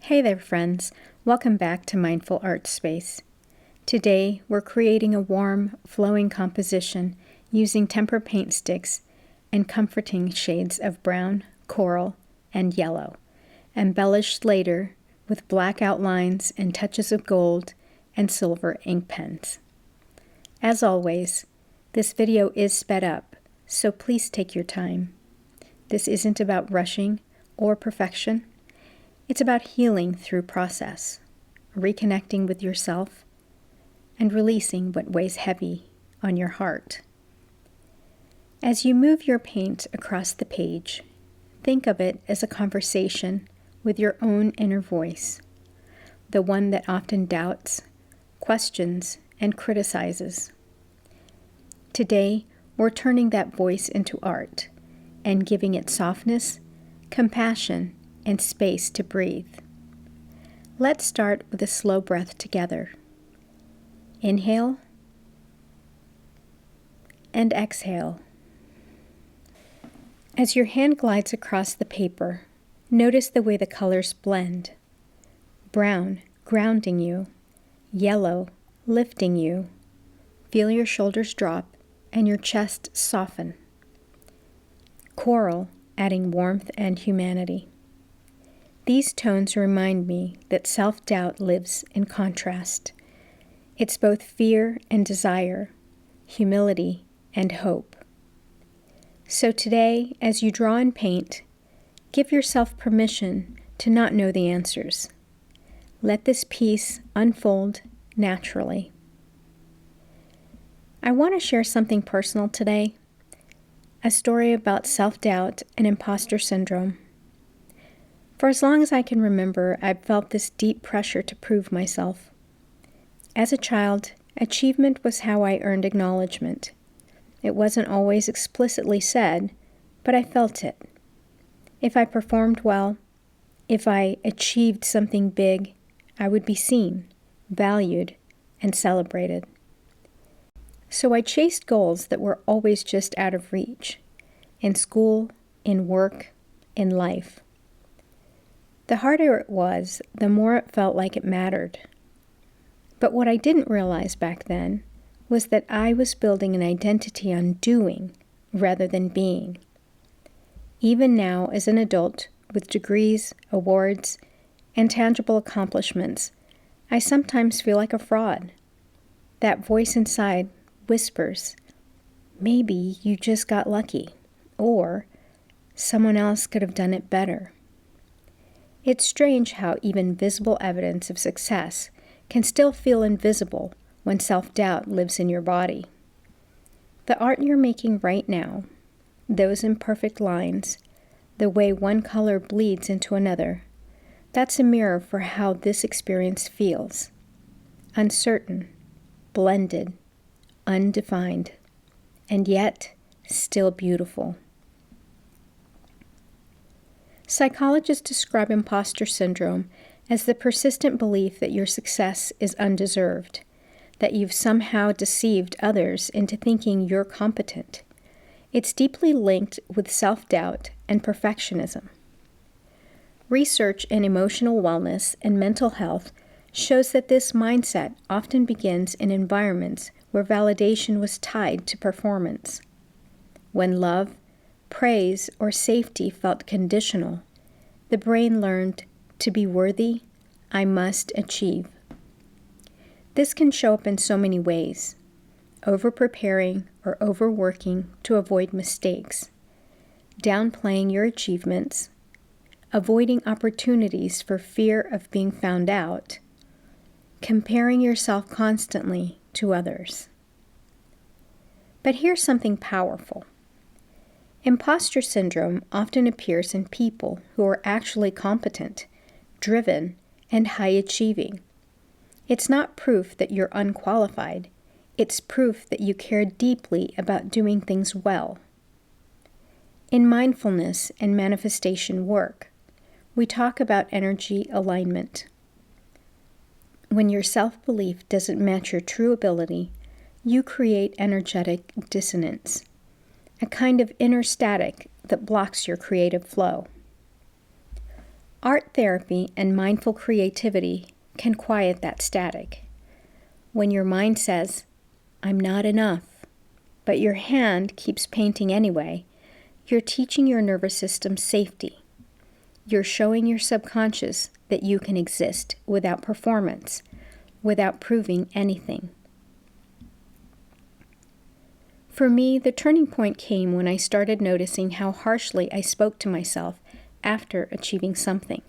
Hey there, friends. Welcome back to Mindful Art Space. Today, we're creating a warm, flowing composition using tempera paint sticks and comforting shades of brown, coral, and yellow, embellished later with black outlines and touches of gold and silver ink pens. As always, this video is sped up, so please take your time. This isn't about rushing or perfection. It's about healing through process, reconnecting with yourself, and releasing what weighs heavy on your heart. As you move your paint across the page, think of it as a conversation with your own inner voice, the one that often doubts, questions, and criticizes. Today, we're turning that voice into art and giving it softness, compassion, and space to breathe. Let's start with a slow breath together. Inhale and exhale. As your hand glides across the paper, notice the way the colors blend. Brown grounding you, yellow lifting you. Feel your shoulders drop and your chest soften. Coral adding warmth and humanity. These tones remind me that self-doubt lives in contrast. It's both fear and desire, humility and hope. So today, as you draw and paint, give yourself permission to not know the answers. Let this piece unfold naturally. I want to share something personal today, a story about self-doubt and imposter syndrome. For as long as I can remember, I've felt this deep pressure to prove myself. As a child, achievement was how I earned acknowledgement. It wasn't always explicitly said, but I felt it. If I performed well, if I achieved something big, I would be seen, valued, and celebrated. So I chased goals that were always just out of reach, in school, in work, in life. The harder it was, the more it felt like it mattered. But what I didn't realize back then was that I was building an identity on doing rather than being. Even now, as an adult with degrees, awards, and tangible accomplishments, I sometimes feel like a fraud. That voice inside whispers, maybe you just got lucky, or someone else could have done it better. It's strange how even visible evidence of success can still feel invisible when self-doubt lives in your body. The art you're making right now, those imperfect lines, the way one color bleeds into another, that's a mirror for how this experience feels. Uncertain, blended, undefined, and yet still beautiful. Psychologists describe imposter syndrome as the persistent belief that your success is undeserved, that you've somehow deceived others into thinking you're competent. It's deeply linked with self-doubt and perfectionism. Research in emotional wellness and mental health shows that this mindset often begins in environments where validation was tied to performance. When love, praise, or safety felt conditional, the brain learned to be worthy, I must achieve. This can show up in so many ways: over-preparing or overworking to avoid mistakes, downplaying your achievements, avoiding opportunities for fear of being found out, comparing yourself constantly to others. But here's something powerful. Imposter syndrome often appears in people who are actually competent, driven, and high-achieving. It's not proof that you're unqualified. It's proof that you care deeply about doing things well. In mindfulness and manifestation work, we talk about energy alignment. When your self-belief doesn't match your true ability, you create energetic dissonance, a kind of inner static that blocks your creative flow. Art therapy and mindful creativity can quiet that static. When your mind says, "I'm not enough," but your hand keeps painting anyway, you're teaching your nervous system safety. You're showing your subconscious that you can exist without performance, without proving anything. For me, the turning point came when I started noticing how harshly I spoke to myself after achieving something.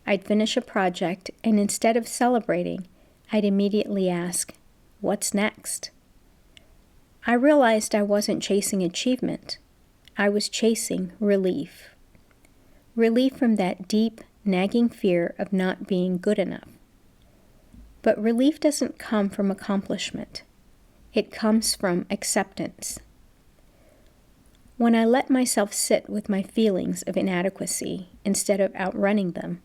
I'd finish a project, and instead of celebrating, I'd immediately ask, "What's next?" I realized I wasn't chasing achievement. I was chasing relief. Relief from that deep, nagging fear of not being good enough. But relief doesn't come from accomplishment. It comes from acceptance. When I let myself sit with my feelings of inadequacy instead of outrunning them,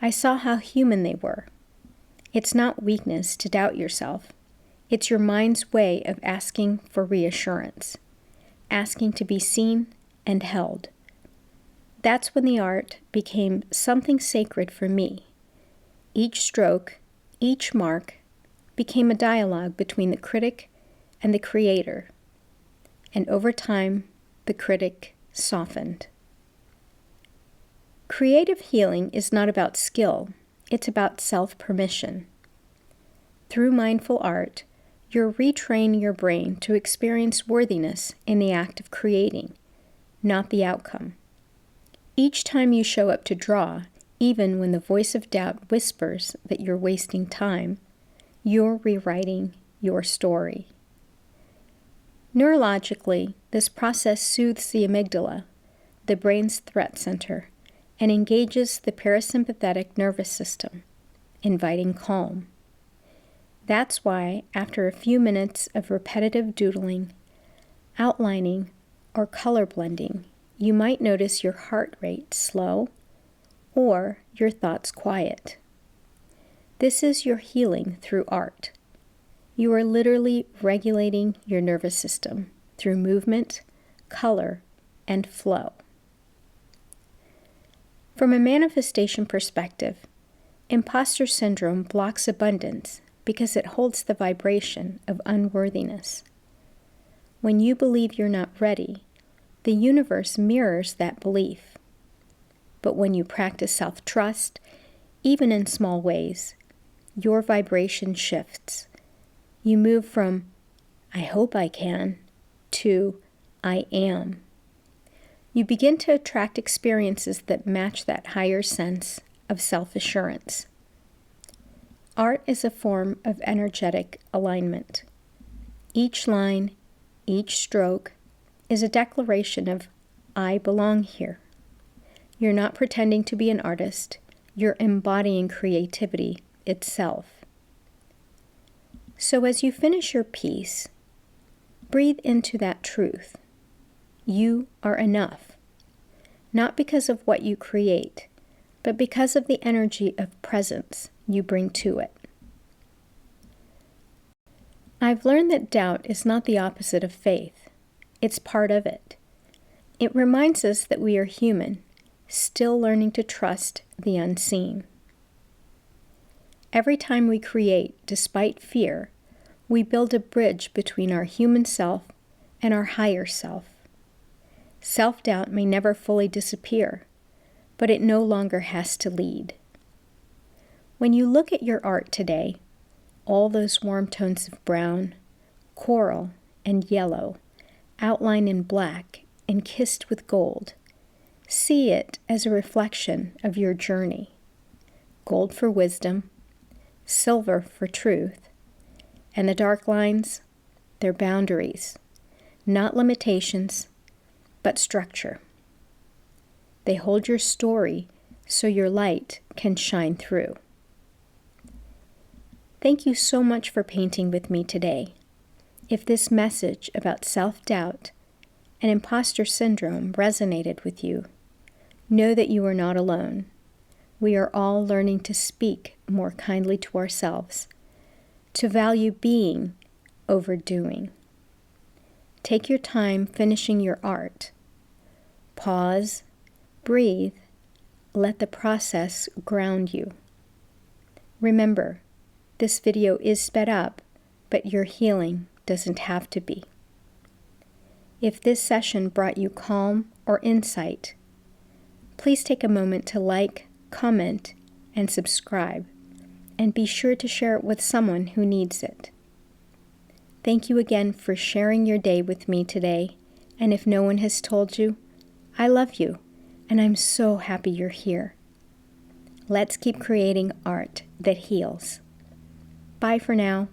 I saw how human they were. It's not weakness to doubt yourself. It's your mind's way of asking for reassurance, asking to be seen and held. That's when the art became something sacred for me. Each stroke, each mark, became a dialogue between the critic and the creator. And over time, the critic softened. Creative healing is not about skill, it's about self-permission. Through mindful art, you're retraining your brain to experience worthiness in the act of creating, not the outcome. Each time you show up to draw, even when the voice of doubt whispers that you're wasting time, you're rewriting your story. Neurologically, this process soothes the amygdala, the brain's threat center, and engages the parasympathetic nervous system, inviting calm. That's why, after a few minutes of repetitive doodling, outlining, or color blending, you might notice your heart rate slow or your thoughts quiet. This is your healing through art. You are literally regulating your nervous system through movement, color, and flow. From a manifestation perspective, imposter syndrome blocks abundance because it holds the vibration of unworthiness. When you believe you're not ready, the universe mirrors that belief. But when you practice self-trust, even in small ways, your vibration shifts. You move from, "I hope I can," to, "I am." You begin to attract experiences that match that higher sense of self-assurance. Art is a form of energetic alignment. Each line, each stroke, is a declaration of, "I belong here." You're not pretending to be an artist, you're embodying creativity itself. So as you finish your piece, breathe into that truth. You are enough, not because of what you create, but because of the energy of presence you bring to it. I've learned that doubt is not the opposite of faith. It's part of it. It reminds us that we are human, still learning to trust the unseen. Every time we create, despite fear, we build a bridge between our human self and our higher self. Self-doubt may never fully disappear, but it no longer has to lead. When you look at your art today, all those warm tones of brown, coral, and yellow, outlined in black and kissed with gold, see it as a reflection of your journey. Gold for wisdom, silver for truth, and the dark lines, they're boundaries, not limitations, but structure. They hold your story so your light can shine through. Thank you so much for painting with me today. If this message about self-doubt and imposter syndrome resonated with you, know that you are not alone. We are all learning to speak more kindly to ourselves, to value being over doing. Take your time finishing your art. Pause, breathe, let the process ground you. Remember, this video is sped up, but your healing doesn't have to be. If this session brought you calm or insight, please take a moment to like, comment, and subscribe, and be sure to share it with someone who needs it. Thank you again for sharing your day with me today, and if no one has told you, I love you, and I'm so happy you're here. Let's keep creating art that heals. Bye for now.